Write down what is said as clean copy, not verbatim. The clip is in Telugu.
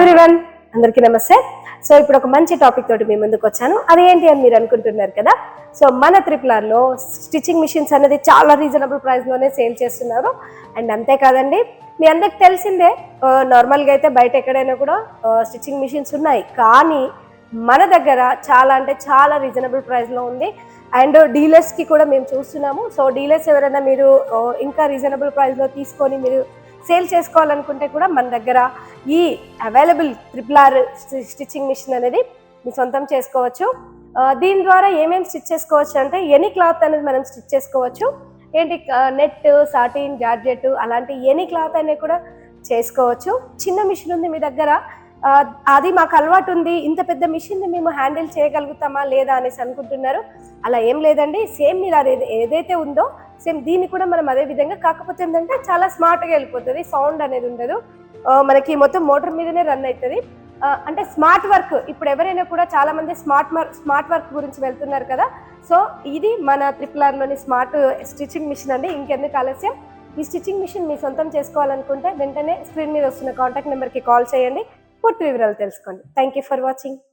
ఎవ్రీవన్, అందరికీ నమస్తే. సో ఇప్పుడు ఒక మంచి టాపిక్ తోటి మీ ముందుకు వచ్చాను. అదేంటి అని మీరు అనుకుంటున్నారు కదా. సో మన త్రిపులార్లో స్టిచ్చింగ్ మిషన్స్ అనేది చాలా రీజనబుల్ ప్రైస్లోనే సేల్ చేస్తున్నారు. అండ్ అంతేకాదండి, మీ అందరికి తెలిసిందే, నార్మల్గా అయితే బయట ఎక్కడైనా కూడా స్టిచ్చింగ్ మిషన్స్ ఉన్నాయి, కానీ మన దగ్గర చాలా అంటే చాలా రీజనబుల్ ప్రైస్లో ఉంది. అండ్ డీలర్స్కి కూడా మేము చూస్తున్నాము. సో డీలర్స్ ఎవరైనా మీరు ఇంకా రీజనబుల్ ప్రైస్లో తీసుకొని మీరు సేల్ చేసుకోవాలనుకుంటే కూడా మన దగ్గర ఈ అవైలబుల్ RRR స్టిచ్చింగ్ మిషన్ అనేది మీ సొంతం చేసుకోవచ్చు. దీని ద్వారా ఏమేమి స్టిచ్ చేసుకోవచ్చు అంటే ఎనీ క్లాత్ అనేది మనం స్టిచ్ చేసుకోవచ్చు. ఏంటి, నెట్, సాటిన్, జార్జెట్ అలాంటి ఎనీ క్లాత్ అనేది కూడా చేసుకోవచ్చు. చిన్న మిషన్ ఉంది మీ దగ్గర, అది మాకు అలవాటు ఉంది, ఇంత పెద్ద మిషన్ని మేము హ్యాండిల్ చేయగలుగుతామా లేదా అనేసి అనుకుంటున్నారు. అలా ఏం లేదండి, సేమ్ మీరు అది ఏదైతే ఉందో సేమ్ దీన్ని కూడా మనం అదే విధంగా, కాకపోతే ఏంటంటే చాలా స్మార్ట్గా వెళ్ళిపోతుంది, సౌండ్ అనేది ఉండదు, మనకి మొత్తం మోటార్ మీదనే రన్ అవుతుంది. అంటే స్మార్ట్ వర్క్, ఇప్పుడు ఎవరైనా కూడా చాలా మంది స్మార్ట్ వర్క్ గురించి వెళ్తున్నారు కదా. సో ఇది మన RRRలోని స్మార్ట్ స్టిచ్చింగ్ మిషన్ అండి. ఇంకెందుకు ఆలస్యం, ఈ స్టిచ్చింగ్ మిషన్ మీ సొంతం చేసుకోవాలనుకుంటే వెంటనే స్క్రీన్ మీద వస్తున్న కాంటాక్ట్ నెంబర్కి కాల్ చేయండి, పూర్తి వివరాలు తెలుసుకోండి. Thank you for watching.